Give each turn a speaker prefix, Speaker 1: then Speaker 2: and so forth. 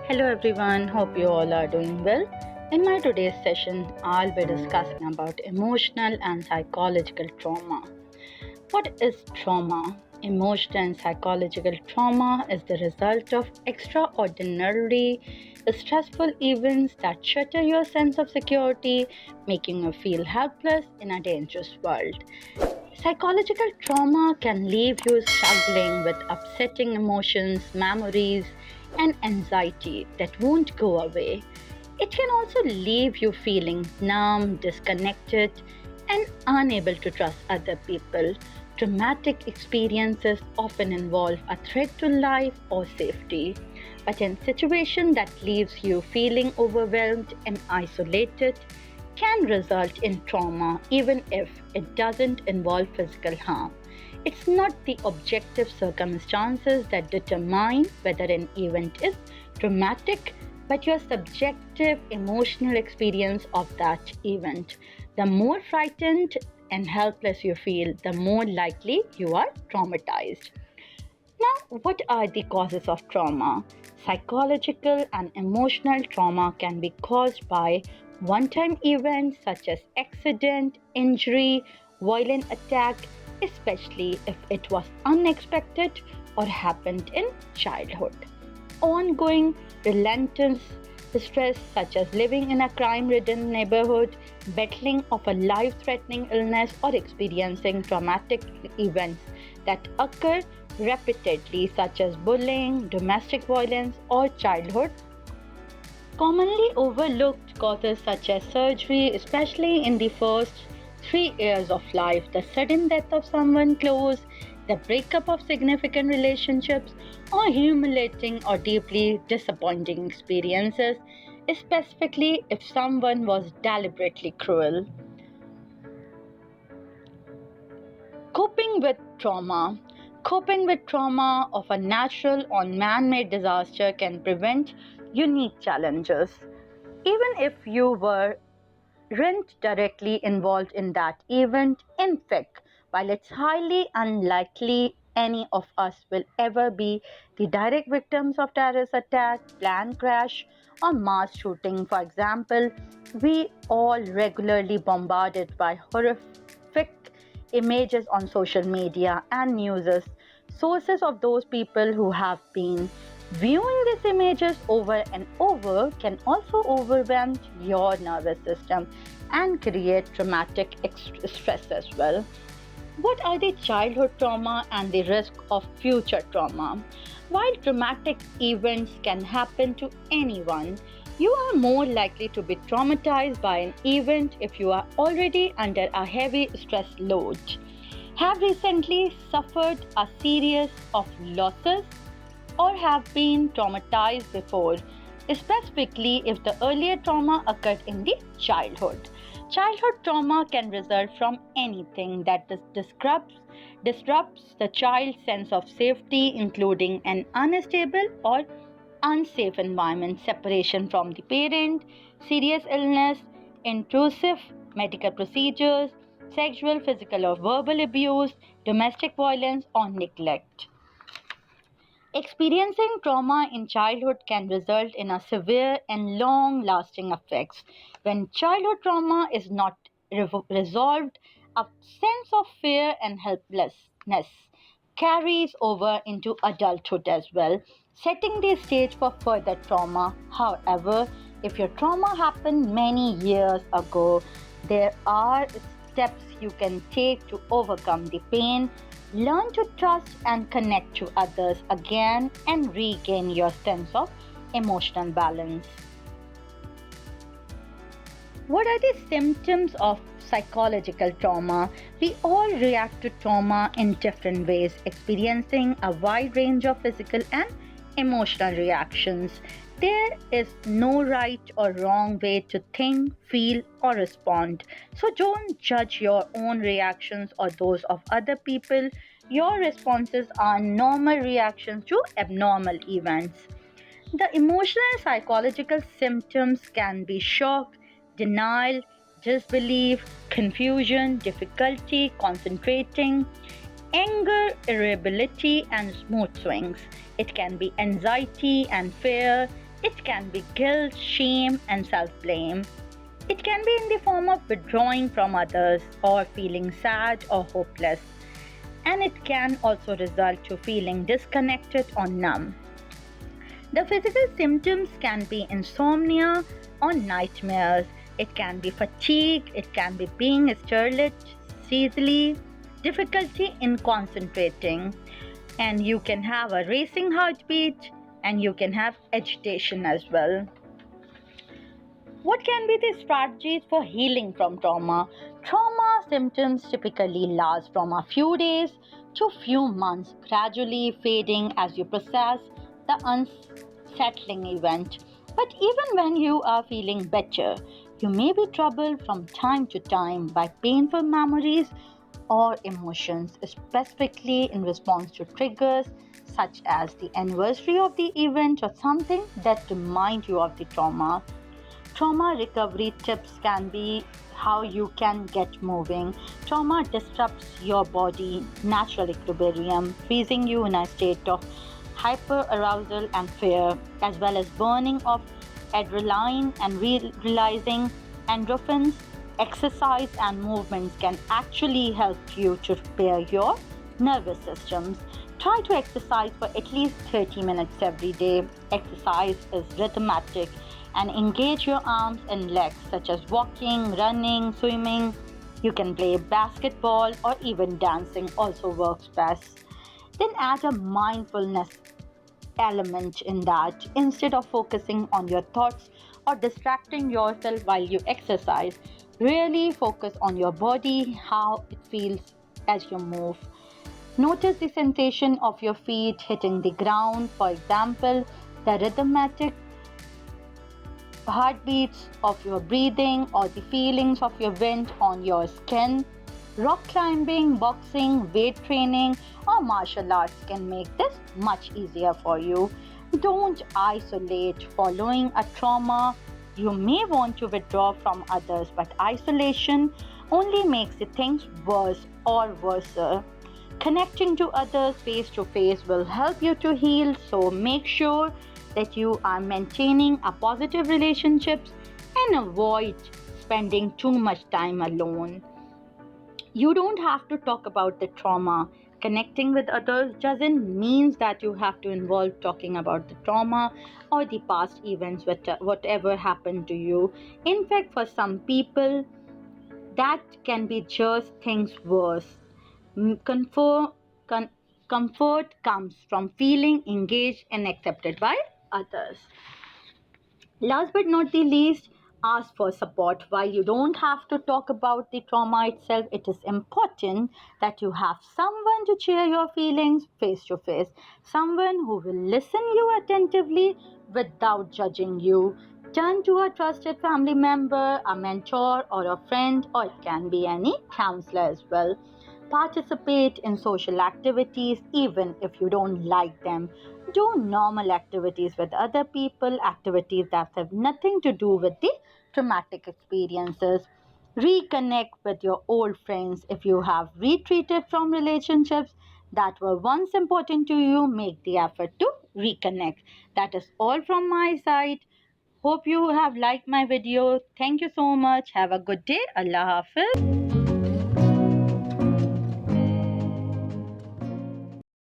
Speaker 1: Hello everyone, hope you all are doing well. In my today's session, I'll be discussing about emotional and psychological trauma. What is trauma? Emotional and psychological trauma is the result of extraordinarily stressful events that shatter your sense of security, making you feel helpless in a dangerous world. Psychological trauma can leave you struggling with upsetting emotions, memories, and anxiety that won't go away. It can also leave you feeling numb, disconnected, and unable to trust other people. Traumatic experiences often involve a threat to life or safety, but in situations that leaves you feeling overwhelmed and isolated, can result in trauma even if it doesn't involve physical harm. It's not the objective circumstances that determine whether an event is traumatic, but your subjective emotional experience of that event. The more frightened and helpless you feel, the more likely you are traumatized. Now, what are the causes of trauma? Psychological and emotional trauma can be caused by one-time events such as accident, injury, violent attack, especially if it was unexpected or happened in childhood. Ongoing, relentless stress such as living in a crime-ridden neighborhood, battling of a life-threatening illness, or experiencing traumatic events that occur repeatedly such as bullying, domestic violence, or childhood. Commonly overlooked causes such as surgery, especially in the first 3 years of life, the sudden death of someone close, the breakup of significant relationships, or humiliating or deeply disappointing experiences, specifically if someone was deliberately cruel. Coping with trauma. Coping with trauma of a natural or man-made disaster can prevent unique challenges. Even if you weren't directly involved in that event, in fact, while it's highly unlikely any of us will ever be the direct victims of terrorist attack, planned crash, or mass shooting, for example, we all regularly bombarded by horrific images on social media and news sources of those people who have been viewing these images over and over can also overwhelm your nervous system and create traumatic stress as well. What are the childhood trauma and the risk of future trauma? While traumatic events can happen to anyone, you are more likely to be traumatized by an event if you are already under a heavy stress load, have recently suffered a series of losses, or have been traumatized before, specifically if the earlier trauma occurred in the childhood. Childhood trauma can result from anything that disrupts the child's sense of safety, including an unstable or unsafe environment, separation from the parent, serious illness, intrusive medical procedures, sexual, physical, or verbal abuse, domestic violence, or neglect. Experiencing trauma in childhood can result in a severe and long-lasting effects. When childhood trauma is not resolved, a sense of fear and helplessness carries over into adulthood as well, setting the stage for further trauma. However, if your trauma happened many years ago, there are steps you can take to overcome the pain, learn to trust and connect to others again, and regain your sense of emotional balance. What are the symptoms of psychological trauma? We all react to trauma in different ways, experiencing a wide range of physical and emotional reactions. There is no right or wrong way to think, feel, or respond. So don't judge your own reactions or those of other people. Your responses are normal reactions to abnormal events. The emotional and psychological symptoms can be shock, denial, disbelief, confusion, difficulty concentrating, anger, irritability, and mood swings. It can be anxiety and fear, It can be guilt, shame, and self blame. It can be in the form of withdrawing from others or feeling sad or hopeless. And it can also result to feeling disconnected or numb. The physical symptoms can be insomnia or nightmares. It can be fatigue, it can be being stirred easily, difficulty in concentrating, and you can have a racing heartbeat and you can have agitation as well. What can be the strategies for healing from trauma? Trauma symptoms typically last from a few days to few months, gradually fading as you process the unsettling event. But even when you are feeling better, you may be troubled from time to time by painful memories or emotions, specifically in response to triggers such as the anniversary of the event or something that remind you of the trauma. Trauma recovery tips can be how you can get moving. Trauma disrupts your body natural equilibrium, freezing you in a state of hyperarousal and fear, as well as burning of adrenaline and releasing endorphins. Exercise and movements can actually help you to repair your nervous systems. Try to exercise for at least 30 minutes every day. Exercise is rhythmic and engage your arms and legs, such as walking, running, swimming. You can play basketball or even dancing, also works best. Then add a mindfulness element in that. Instead of focusing on your thoughts or distracting yourself while you exercise, really focus on your body, how it feels as you move. Notice the sensation of your feet hitting the ground, for example, the rhythmic heartbeats of your breathing or the feelings of your wind on your skin. Rock climbing, boxing, weight training, or martial arts can make this much easier for you. Don't isolate following a trauma. You may want to withdraw from others, but isolation only makes the things worse or worse. Connecting to others face to face will help you to heal, so make sure that you are maintaining a positive relationships and avoid spending too much time alone. You don't have to talk about the trauma. Connecting with others doesn't mean that you have to involve talking about the trauma or the past events, whatever happened to you. In fact, for some people, that can be just things worse. Comfort, comfort comes from feeling engaged and accepted by others. Last but not the least, ask for support. While you don't have to talk about the trauma itself, it is important that you have someone to share your feelings face to face, someone who will listen you attentively without judging you. Turn to a trusted family member, a mentor, or a friend, or it can be any counselor as well. Participate in social activities even if you don't like them. Do normal activities with other people, activities that have nothing to do with the traumatic experiences. Reconnect with your old friends. If you have retreated from relationships that were once important to you, make the effort to reconnect. That is all from my side. Hope you have liked my video. Thank you so much. Have a good day. Allah Hafiz.